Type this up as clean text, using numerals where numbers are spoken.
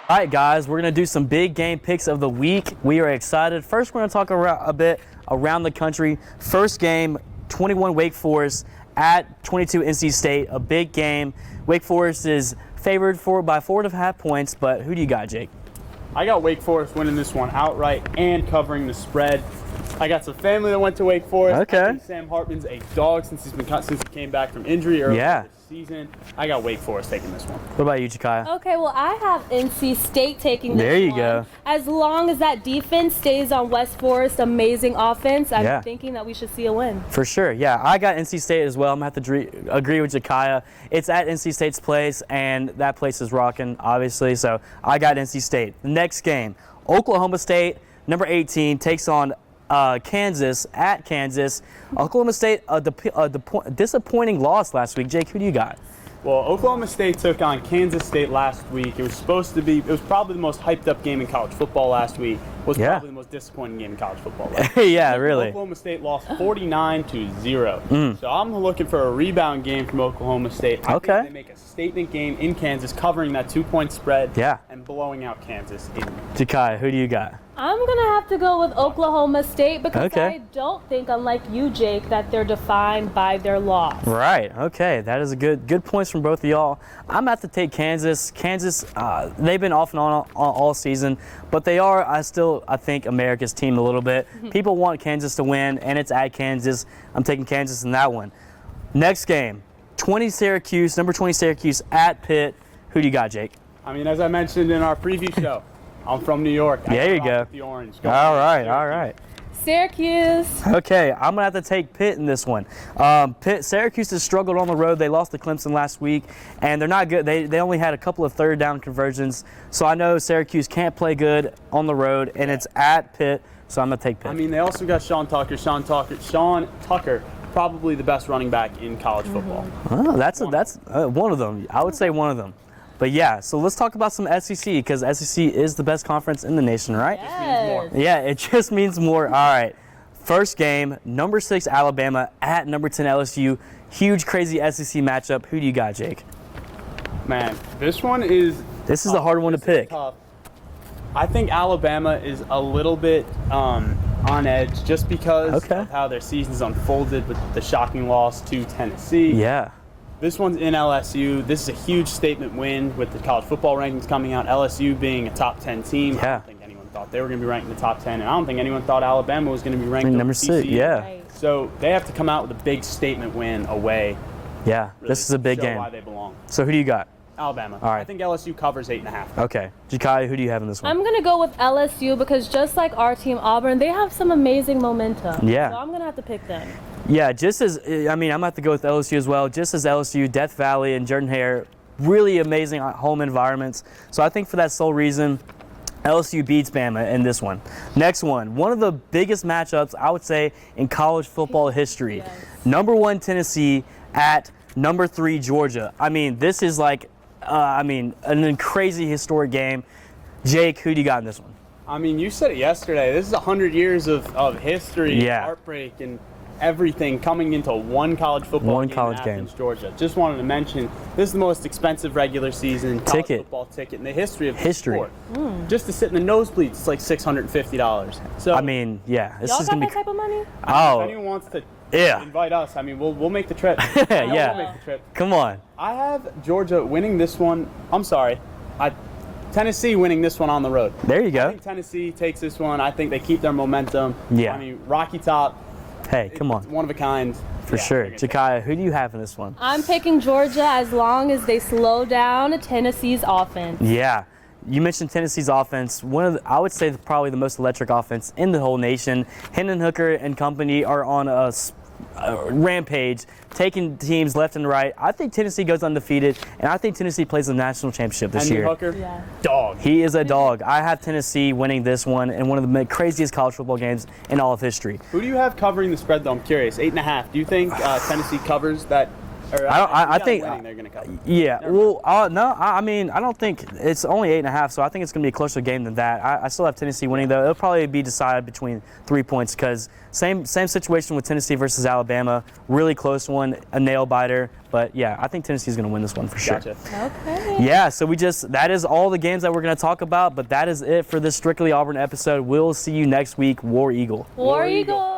All right, guys, we're going to do some big game picks of the week. We are excited. First, we're going to talk a bit around the country. First game, 21 Wake Forest at 22 NC State, a big game. Wake Forest is favored by 4.5 points, but who do you got, Jake? I got Wake Forest winning this one outright and covering the spread. I got some family that went to Wake Forest. Okay. I think Sam Hartman's a dog since he came back from injury earlier this season. I got Wake Forest taking this one. What about you, Jakia? Okay, well, I have NC State taking this one. There you go. As long as that defense stays on West Forest's amazing offense, I'm thinking that we should see a win. For sure, yeah. I got NC State as well. I'm going to have to agree with Jakia. It's at NC State's place, and that place is rocking, obviously, so I got NC State. The next game, Oklahoma State, number 18, takes on Kansas at Kansas. Oklahoma State, a disappointing loss last week. Jake, who do you got? Well, Oklahoma State took on Kansas State last week. It was probably the most hyped up game in college football last week. Was probably the most disappointing game in college football last week. Yeah, really. Oklahoma State lost 49-0. So I'm looking for a rebound game from Oklahoma State. I think they make a statement game in Kansas, covering that 2-point spread and blowing out Kansas. Jakia, who do you got? I'm going to have to go with Oklahoma State because I don't think, unlike you, Jake, that they're defined by their loss. Right. Okay. That is a good points from both of y'all. I'm going to have to take Kansas. Kansas, they've been off and on all season, but they are, I think, America's team a little bit. People want Kansas to win, and it's at Kansas. I'm taking Kansas in that one. Next game, number 20 Syracuse at Pitt. Who do you got, Jake? I mean, as I mentioned in our preview show, I'm from New York. There you go. The orange. All right. Syracuse. Okay, I'm going to have to take Pitt in this one. Syracuse has struggled on the road. They lost to Clemson last week, and they're not good. They only had a couple of third down conversions. So I know Syracuse can't play good on the road, and it's at Pitt, so I'm going to take Pitt. I mean, they also got Sean Tucker, probably the best running back in college football. Oh, that's one of them. I would say one of them. But yeah, so let's talk about some SEC because SEC is the best conference in the nation, right? Yes. Yeah, it just means more. All right. First game, number 6 Alabama at number 10 LSU. Huge, crazy SEC matchup. Who do you got, Jake? Man, this is a hard one to pick. Tough. I think Alabama is a little bit on edge just because of how their season's unfolded with the shocking loss to Tennessee. Yeah. This one's in LSU. This is a huge statement win with the college football rankings coming out. LSU being a top 10 team. I don't think anyone thought they were going to be ranked in the top 10, and I don't think anyone thought Alabama was going to be ranked number 6. Yeah. Right. So they have to come out with a big statement win away. Yeah, really this is a big show game. Why they belong. So who do you got? Alabama. All right. I think LSU covers 8.5. Okay. Jakia, who do you have in this one? I'm going to go with LSU because just like our team, Auburn, they have some amazing momentum. Yeah. So I'm going to have to pick them. Yeah, I'm going to have to go with LSU as well. Just as LSU, Death Valley, and Jordan-Hare, really amazing home environments. So I think for that sole reason, LSU beats Bama in this one. Next one of the biggest matchups, I would say, in college football history. Yes. Number 1 Tennessee at number 3 Georgia. I mean, this is like, an crazy historic game. Jake, who do you got in this one? I mean, you said it yesterday. This is 100 years of history, heartbreak, and everything coming into one college football game in Athens, Georgia. Just wanted to mention, this is the most expensive regular season college football ticket in the history of the sport. Just to sit in the nosebleeds, it's like $650. So I mean, yeah, this Y'all is got gonna that be. type of money? Oh, if anyone wants to invite us, I mean, we'll make the trip. Yeah. We'll make the trip. Come on. I have Georgia winning this one. I'm sorry. Tennessee winning this one on the road. There you go. I think Tennessee takes this one. I think they keep their momentum. Yeah. I mean, Rocky Top. Hey, come on. One of a kind. For sure. Jakia, who do you have in this one? I'm picking Georgia as long as they slow down Tennessee's offense. Yeah. You mentioned Tennessee's offense. I would say probably the most electric offense in the whole nation. Hendon Hooker and company are on a rampage, taking teams left and right. I think Tennessee goes undefeated, and I think Tennessee plays the national championship this year. Hooker, dog. He is a dog. I have Tennessee winning this one in one of the craziest college football games in all of history. Who do you have covering the spread, though? I'm curious. 8.5. Do you think Tennessee covers that Or, I think winning, they're going to cover. Yeah. Well, no. I mean, I don't think it's only 8.5, so I think it's going to be a closer game than that. I still have Tennessee winning, though. It'll probably be decided between 3 points because same situation with Tennessee versus Alabama. Really close one, a nail biter. But yeah, I think Tennessee's going to win this one for sure. Gotcha. Okay. Yeah. So that is all the games that we're going to talk about. But that is it for this Strictly Auburn episode. We'll see you next week. War Eagle. War Eagle.